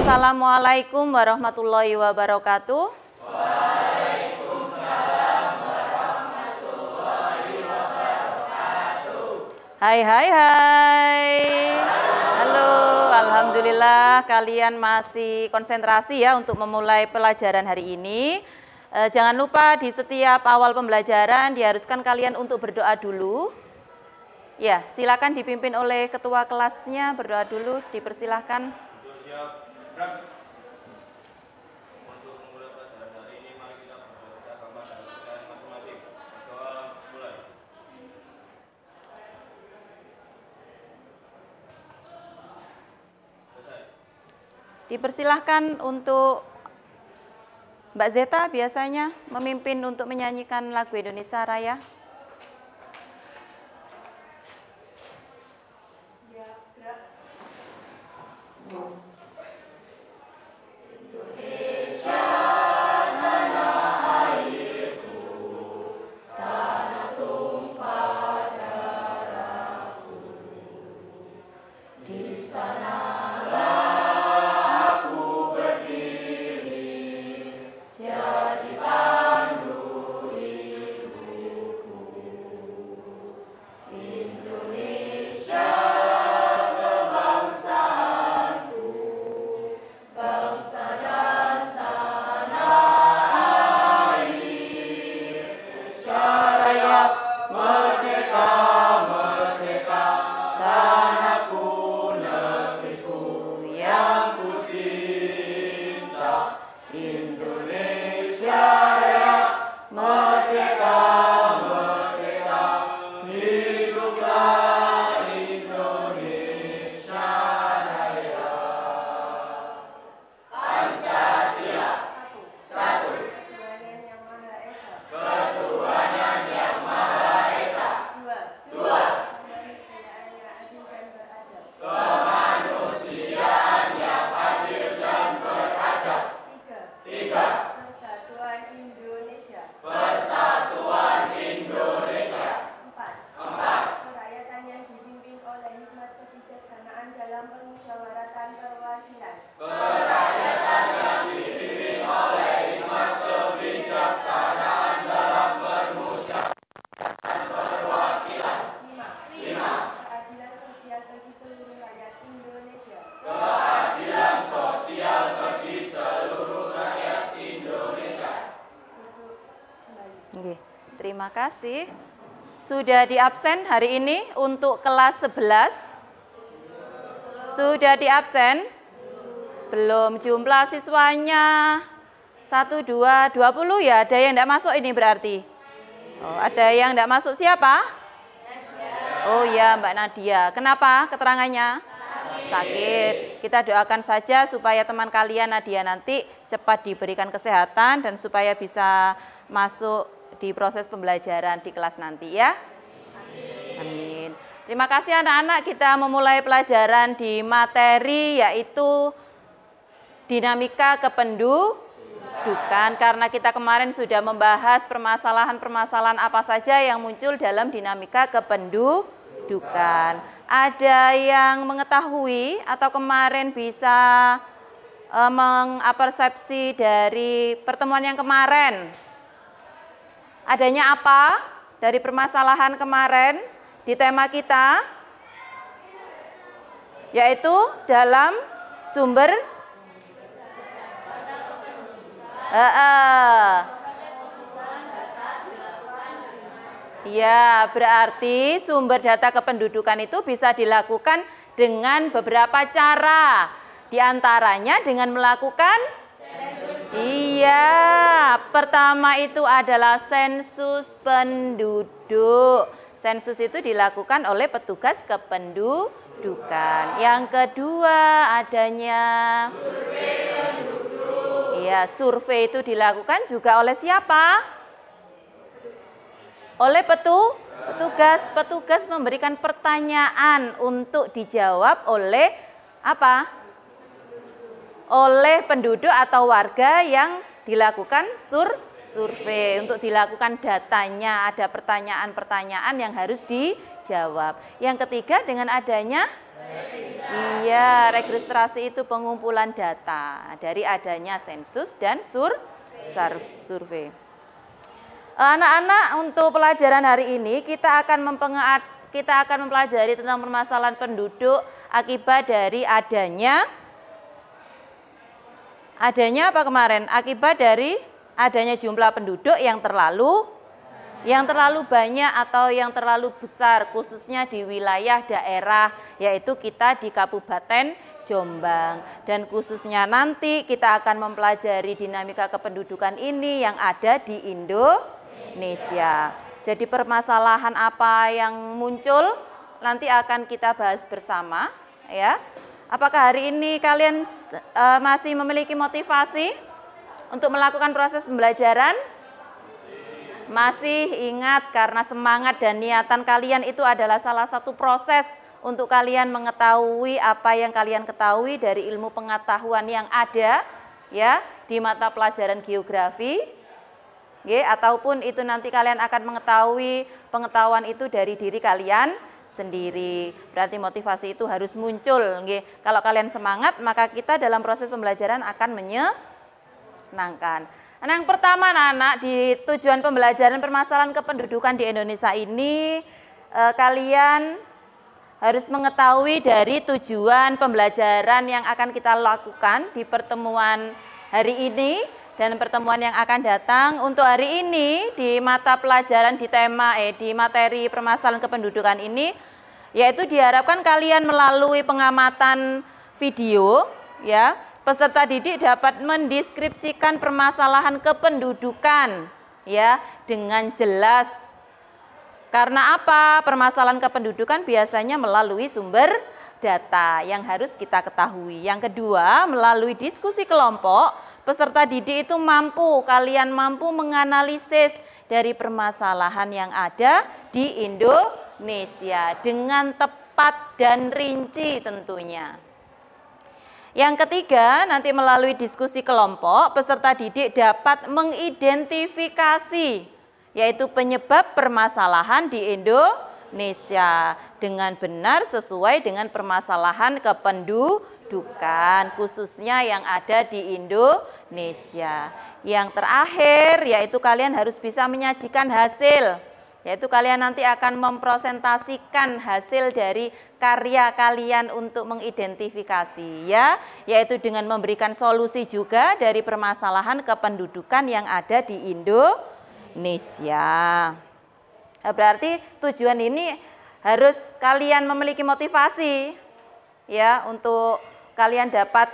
Assalamualaikum warahmatullahi wabarakatuh. Waalaikumsalam warahmatullahi wabarakatuh. Hai. Halo, alhamdulillah kalian masih konsentrasi ya untuk memulai pelajaran hari ini. Jangan lupa di setiap awal pembelajaran diharuskan kalian untuk berdoa dulu. Ya, silakan dipimpin oleh ketua kelasnya, berdoa dulu, dipersilahkan. Untuk memulai pelajaran hari ini, mari kita berdoa kepada kita masing-masing. Doa mulai. Selesai. Dipersilahkan untuk Mbak Zeta biasanya memimpin untuk menyanyikan lagu Indonesia Raya. Terima kasih. Sudah diabsen hari ini untuk kelas 11? Sudah diabsen? Belum. Jumlah siswanya 1, 2, 20 ya? Ada yang tidak masuk ini berarti? Oh, ada yang tidak masuk siapa? Oh ya, Mbak Nadia. Kenapa keterangannya? Sakit. Kita doakan saja supaya teman kalian Nadia nanti cepat diberikan kesehatan dan supaya bisa masuk di proses pembelajaran di kelas nanti ya. Amin. Terima kasih anak-anak, kita memulai pelajaran di materi yaitu dinamika kependudukan, karena kita kemarin sudah membahas permasalahan-permasalahan apa saja yang muncul dalam dinamika kependudukan. Ada yang mengetahui atau kemarin bisa mengapersepsi dari pertemuan yang kemarin? Adanya apa dari permasalahan kemarin di tema kita? Yaitu dalam sumber ya, berarti sumber data kependudukan itu bisa dilakukan dengan beberapa cara. Di antaranya dengan melakukan iya, pertama itu adalah sensus penduduk. Sensus itu dilakukan oleh petugas kependudukan. Yang kedua adanya survei penduduk. Iya, survei itu dilakukan juga oleh siapa? Oleh petugas. Petugas memberikan pertanyaan untuk dijawab oleh apa? Oleh penduduk atau warga yang dilakukan survei. Untuk dilakukan datanya, ada pertanyaan-pertanyaan yang harus dijawab. Yang ketiga dengan adanya Iya, registrasi itu pengumpulan data dari adanya sensus dan survei. Anak-anak, untuk pelajaran hari ini kita akan mempelajari tentang permasalahan penduduk akibat dari adanya apa kemarin? Akibat dari adanya jumlah penduduk yang terlalu banyak atau yang terlalu besar, khususnya di wilayah daerah, yaitu kita di Kabupaten Jombang. Dan khususnya nanti kita akan mempelajari dinamika kependudukan ini yang ada di Indonesia. Jadi permasalahan apa yang muncul nanti akan kita bahas bersama, ya. Apakah hari ini kalian masih memiliki motivasi untuk melakukan proses pembelajaran? Masih ingat, karena semangat dan niatan kalian itu adalah salah satu proses untuk kalian mengetahui apa yang kalian ketahui dari ilmu pengetahuan yang ada ya di mata pelajaran geografi. Ataupun itu nanti kalian akan mengetahui pengetahuan itu dari diri kalian sendiri. Berarti motivasi itu harus muncul. Kalau kalian semangat, maka kita dalam proses pembelajaran akan menyenangkan. Nah, yang pertama anak-anak, di tujuan pembelajaran permasalahan kependudukan di Indonesia ini, kalian harus mengetahui dari tujuan pembelajaran yang akan kita lakukan di pertemuan hari ini dan pertemuan yang akan datang. Untuk hari ini di mata pelajaran di materi permasalahan kependudukan ini, yaitu diharapkan kalian melalui pengamatan video, ya, peserta didik dapat mendeskripsikan permasalahan kependudukan ya dengan jelas. Karena apa? Permasalahan kependudukan biasanya melalui sumber data yang harus kita ketahui. Yang kedua, melalui diskusi kelompok, peserta didik itu kalian mampu menganalisis dari permasalahan yang ada di Indonesia dengan tepat dan rinci tentunya. Yang ketiga, nanti melalui diskusi kelompok, peserta didik dapat mengidentifikasi, yaitu penyebab permasalahan di Indonesia dengan benar sesuai dengan permasalahan kependudukan, khususnya yang ada di Indonesia. Yang terakhir, yaitu kalian harus bisa menyajikan hasil, yaitu kalian nanti akan mempresentasikan hasil dari karya kalian untuk mengidentifikasi ya, yaitu dengan memberikan solusi juga dari permasalahan kependudukan yang ada di Indonesia. Berarti tujuan ini harus kalian memiliki motivasi ya, untuk kalian dapat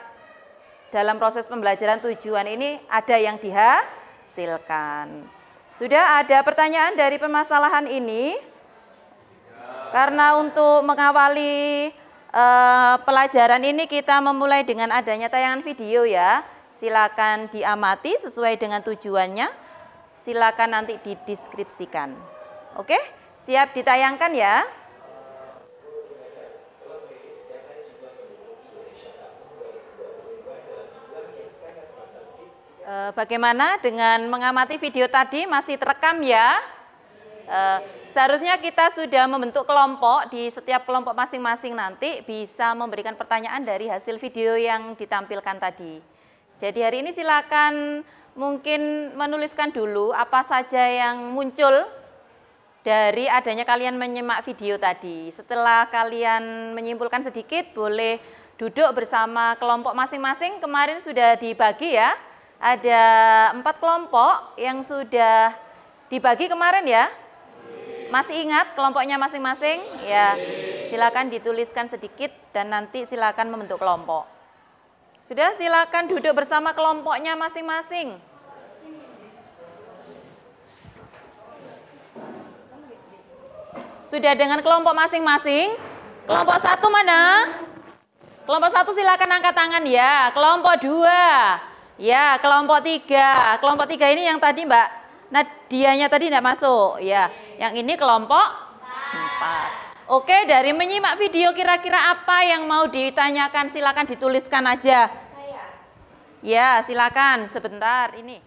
dalam proses pembelajaran tujuan ini ada yang dihasilkan. Sudah ada pertanyaan dari permasalahan ini? Karena untuk mengawali pelajaran ini kita memulai dengan adanya tayangan video ya. Silakan diamati sesuai dengan tujuannya. Silakan nanti dideskripsikan. Oke, siap ditayangkan ya. Bagaimana dengan mengamati video tadi, masih terekam ya? Seharusnya kita sudah membentuk kelompok, di setiap kelompok masing-masing nanti bisa memberikan pertanyaan dari hasil video yang ditampilkan tadi. Jadi hari ini silakan mungkin menuliskan dulu apa saja yang muncul dari adanya kalian menyimak video tadi. Setelah kalian menyimpulkan sedikit, boleh duduk bersama kelompok masing-masing. Kemarin sudah dibagi ya, ada 4 kelompok yang sudah dibagi kemarin ya. Masih ingat kelompoknya masing-masing? Ya, silakan dituliskan sedikit dan nanti silakan membentuk kelompok. Sudah, silakan duduk bersama kelompoknya masing-masing. Sudah dengan kelompok masing-masing? Kelompok 1 mana? Kelompok 1 silakan angkat tangan ya. Kelompok 2. Ya, kelompok 3. Kelompok 3 ini yang tadi Mbak Nadianya tadi tidak masuk ya. Yang ini kelompok 4. Oke, dari menyimak video kira-kira apa yang mau ditanyakan, silakan dituliskan aja. Ya, silakan sebentar ini.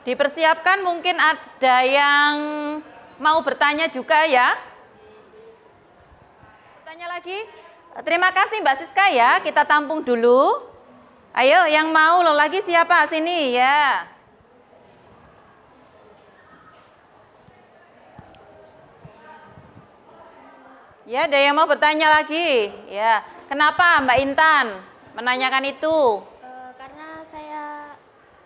Dipersiapkan, mungkin ada yang mau bertanya juga ya. Bertanya lagi. Terima kasih Mbak Siska ya, kita tampung dulu. Ayo yang mau lo lagi siapa? Sini ya. Ya, ada yang mau bertanya lagi? Ya, kenapa Mbak Intan menanyakan itu? Karena saya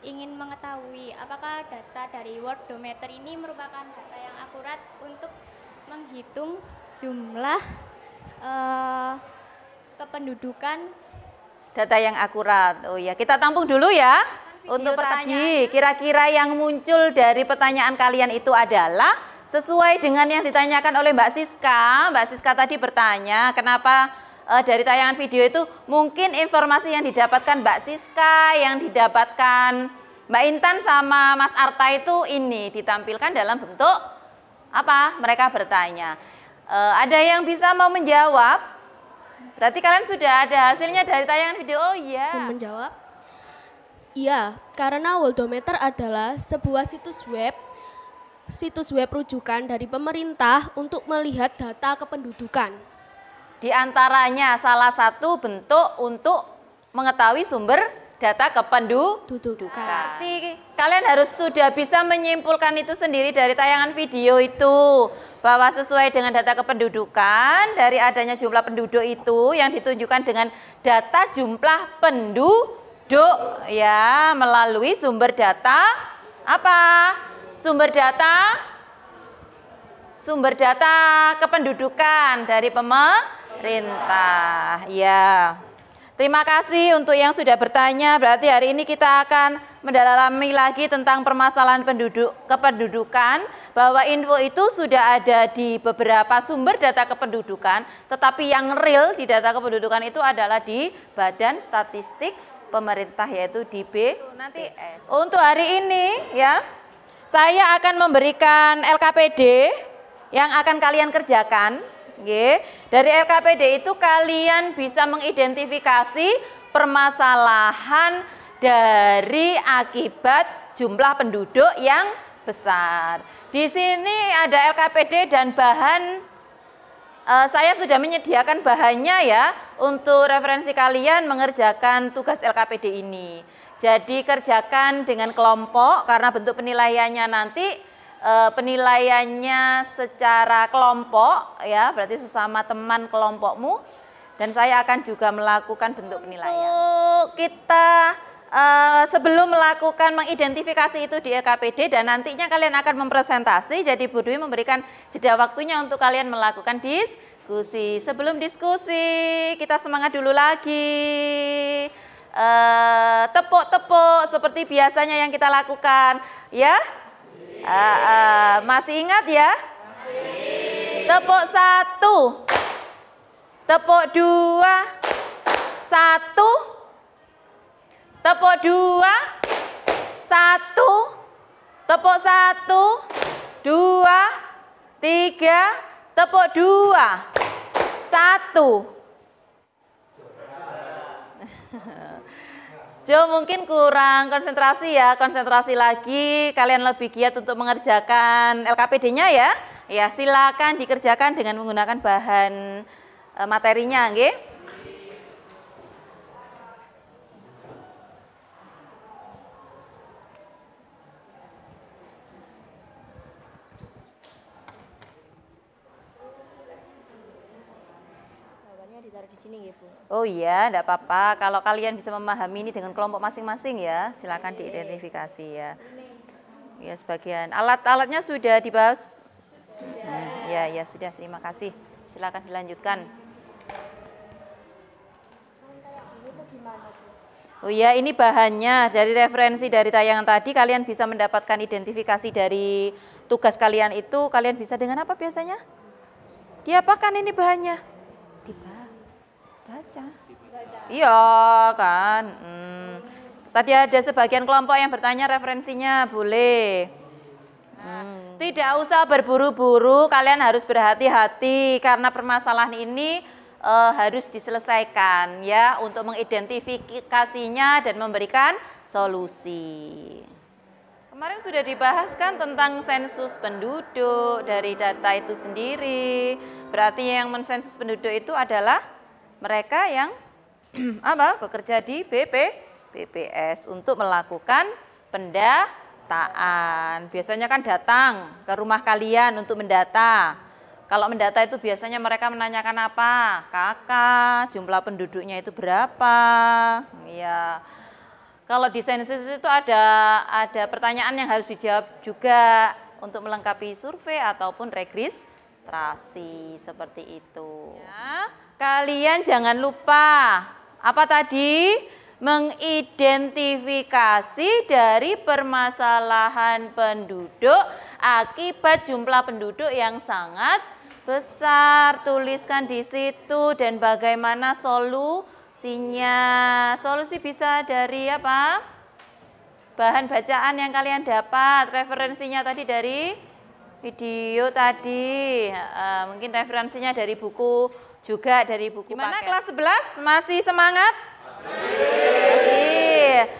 ingin mengetahui apakah data dari Worldometer ini merupakan data yang akurat untuk menghitung jumlah kependudukan. Data yang akurat. Oh ya, kita tampung dulu ya. Untuk tadi, kira-kira yang muncul dari pertanyaan kalian itu adalah sesuai dengan yang ditanyakan oleh Mbak Siska. Mbak Siska tadi bertanya, kenapa dari tayangan video itu mungkin informasi yang didapatkan Mbak Siska, yang didapatkan Mbak Intan sama Mas Arta itu ini ditampilkan dalam bentuk apa? Mereka bertanya. Ada yang bisa mau menjawab? Berarti kalian sudah ada hasilnya dari tayangan video. Oh iya. Izin menjawab. Iya, karena Worldometer adalah sebuah situs web rujukan dari pemerintah untuk melihat data kependudukan. Di antaranya salah satu bentuk untuk mengetahui sumber data kependudukan. Berarti kalian harus sudah bisa menyimpulkan itu sendiri dari tayangan video itu, bahwa sesuai dengan data kependudukan dari adanya jumlah penduduk itu yang ditunjukkan dengan data jumlah penduduk ya, melalui sumber data apa? Sumber data kependudukan dari pemerintah ya. Terima kasih untuk yang sudah bertanya. Berarti hari ini kita akan mendalami lagi tentang permasalahan kependudukan, bahwa info itu sudah ada di beberapa sumber data kependudukan, tetapi yang real di data kependudukan itu adalah di Badan Statistik Pemerintah, yaitu di BPS. Untuk hari ini ya, saya akan memberikan LKPD yang akan kalian kerjakan. Dari LKPD itu kalian bisa mengidentifikasi permasalahan dari akibat jumlah penduduk yang besar. Di sini ada LKPD dan bahan, saya sudah menyediakan bahannya ya untuk referensi kalian mengerjakan tugas LKPD ini. Jadi kerjakan dengan kelompok karena bentuk penilaiannya nanti penilaiannya secara kelompok ya, berarti sesama teman kelompokmu, dan saya akan juga melakukan bentuk penilaian. Kita sebelum melakukan mengidentifikasi itu di LKPD dan nantinya kalian akan mempresentasi, jadi Bu Dwi memberikan jeda waktunya untuk kalian melakukan diskusi. Sebelum diskusi kita semangat dulu lagi. Tepuk-tepuk seperti biasanya yang kita lakukan ya. Masih ingat ya? Tepuk 1, tepuk 2, 1, tepuk 2, 1, tepuk 1, 2, 3, tepuk 2, 1. Jo, mungkin kurang konsentrasi ya, konsentrasi lagi, kalian lebih giat untuk mengerjakan LKPD-nya ya. Ya, silakan dikerjakan dengan menggunakan bahan materinya, nggih. Ditaruh di sini ya Bu. Oh iya, enggak apa-apa. Kalau kalian bisa memahami ini dengan kelompok masing-masing ya, silakan diidentifikasi ya. Ya, sebagian alat-alatnya sudah dibahas. Ya sudah, terima kasih. Silakan dilanjutkan. Oh iya, ini bahannya dari referensi dari tayangan tadi, kalian bisa mendapatkan identifikasi dari tugas kalian itu, kalian bisa dengan apa biasanya? Diapakan ini bahannya? Baca. Iya kan. Tadi ada sebagian kelompok yang bertanya referensinya, boleh. Tidak usah berburu-buru, kalian harus berhati-hati karena permasalahan ini harus diselesaikan ya, untuk mengidentifikasinya dan memberikan solusi. Kemarin sudah dibahas kan tentang sensus penduduk dari data itu sendiri. Berarti yang mensensus penduduk itu adalah mereka yang bekerja di BPS untuk melakukan pendataan. Biasanya kan datang ke rumah kalian untuk mendata. Kalau mendata itu biasanya mereka menanyakan apa? Kakak, jumlah penduduknya itu berapa? Ya. Kalau di sensus itu ada pertanyaan yang harus dijawab juga untuk melengkapi survei ataupun registrasi seperti itu. Ya, kalian jangan lupa apa tadi? Mengidentifikasi dari permasalahan penduduk akibat jumlah penduduk yang sangat besar. Tuliskan di situ dan bagaimana solusinya. Solusi bisa dari apa? Bahan bacaan yang kalian dapat. Referensinya tadi dari video tadi. Mungkin referensinya dari buku juga, dari buku Gimana paket. Kelas 11 masih semangat? Masih.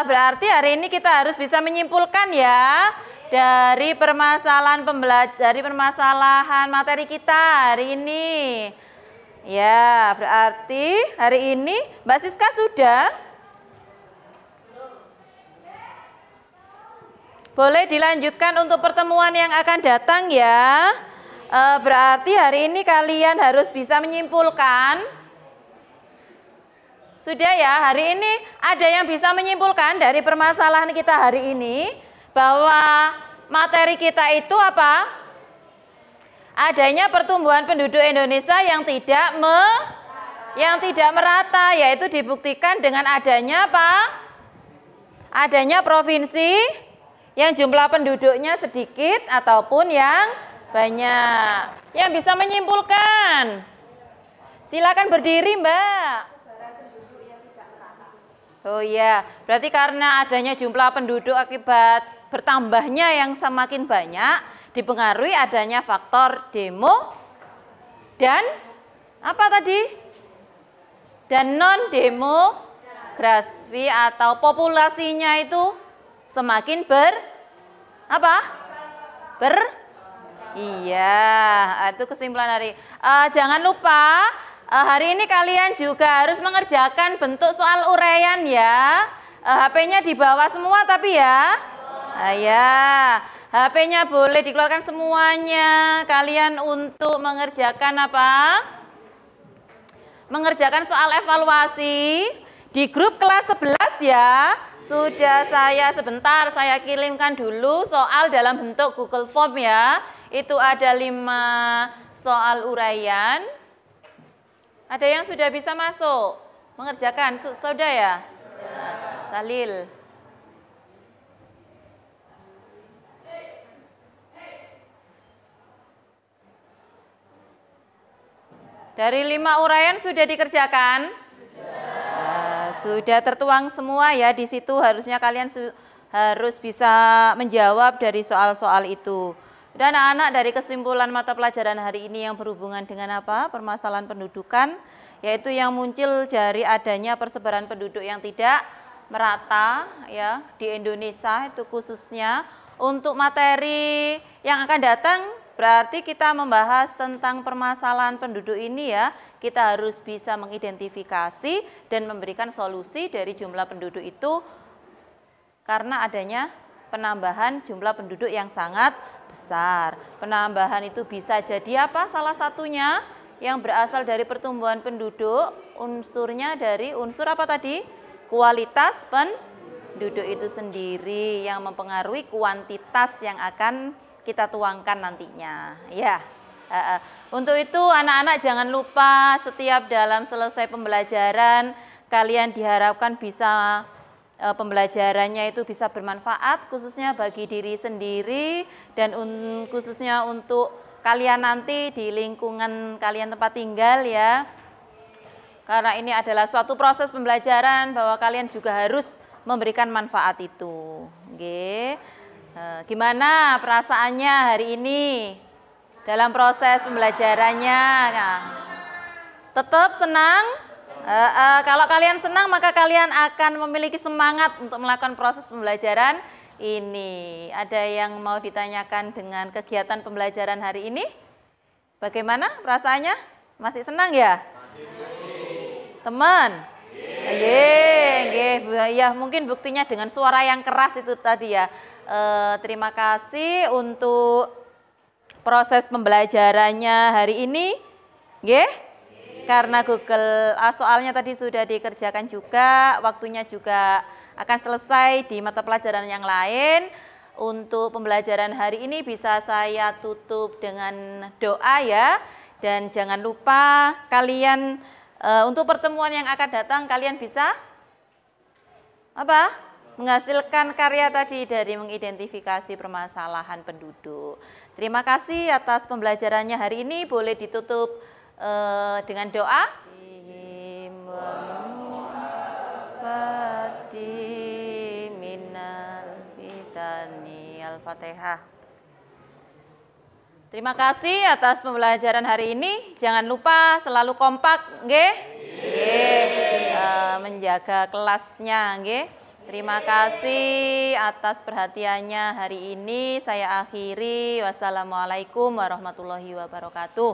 Berarti hari ini kita harus bisa menyimpulkan ya dari permasalahan materi kita hari ini. Ya, berarti hari ini Mbak Siska sudah? Boleh dilanjutkan untuk pertemuan yang akan datang ya. Berarti hari ini kalian harus bisa menyimpulkan. Sudah ya, hari ini ada yang bisa menyimpulkan dari permasalahan kita hari ini bahwa materi kita itu apa? Adanya pertumbuhan penduduk Indonesia yang tidak merata, yaitu dibuktikan dengan adanya apa? Adanya provinsi yang jumlah penduduknya sedikit ataupun yang banyak. Yang bisa menyimpulkan, silakan berdiri Mbak. Oh iya, berarti karena adanya jumlah penduduk akibat bertambahnya yang semakin banyak, dipengaruhi adanya faktor demo dan apa tadi? Dan non-demografi atau populasinya itu semakin Iya, itu kesimpulan hari. Jangan lupa hari ini kalian juga harus mengerjakan bentuk soal uraian ya. HP-nya di bawah semua tapi ya. Ya. HP-nya boleh dikeluarkan semuanya. Kalian untuk mengerjakan apa? Mengerjakan soal evaluasi di grup kelas 11 ya. Sudah saya kirimkan dulu soal dalam bentuk Google Form ya. Itu ada 5 soal uraian. Ada yang sudah bisa masuk mengerjakan? Sudah ya? Salil. Dari 5 uraian sudah dikerjakan? Sudah tertuang semua ya di situ, harusnya kalian harus bisa menjawab dari soal-soal itu. Dan anak-anak dari kesimpulan mata pelajaran hari ini yang berhubungan dengan apa? Permasalahan pendudukan, yaitu yang muncul dari adanya persebaran penduduk yang tidak merata ya di Indonesia itu khususnya. Untuk materi yang akan datang berarti kita membahas tentang permasalahan penduduk ini ya. Kita harus bisa mengidentifikasi dan memberikan solusi dari jumlah penduduk itu karena adanya penambahan jumlah penduduk yang sangat besar. Penambahan itu bisa jadi apa? Salah satunya yang berasal dari pertumbuhan penduduk, unsurnya dari unsur apa tadi? Kualitas penduduk itu sendiri yang mempengaruhi kuantitas yang akan kita tuangkan nantinya. Ya. Untuk itu anak-anak jangan lupa setiap dalam selesai pembelajaran kalian diharapkan bisa pembelajarannya itu bisa bermanfaat khususnya bagi diri sendiri dan khususnya untuk kalian nanti di lingkungan kalian tempat tinggal ya. Karena ini adalah suatu proses pembelajaran bahwa kalian juga harus memberikan manfaat itu. Oke. Gimana perasaannya hari ini dalam proses pembelajarannya? Nah, tetap senang? Kalau kalian senang maka kalian akan memiliki semangat untuk melakukan proses pembelajaran ini. Ada yang mau ditanyakan dengan kegiatan pembelajaran hari ini? Bagaimana perasaannya? Masih senang ya? Teman? Ya mungkin buktinya dengan suara yang keras itu tadi ya. Terima kasih untuk proses pembelajarannya hari ini. Karena Google soalnya tadi sudah dikerjakan juga, waktunya juga akan selesai di mata pelajaran yang lain. Untuk pembelajaran hari ini bisa saya tutup dengan doa ya. Dan jangan lupa kalian untuk pertemuan yang akan datang kalian bisa menghasilkan karya tadi dari mengidentifikasi permasalahan penduduk. Terima kasih atas pembelajarannya hari ini. Boleh ditutup dengan doa. Al-Fatihah. Terima kasih atas pembelajaran hari ini. Jangan lupa selalu kompak, menjaga kelasnya, Terima kasih atas perhatiannya hari ini. Saya akhiri. Wassalamualaikum warahmatullahi wabarakatuh.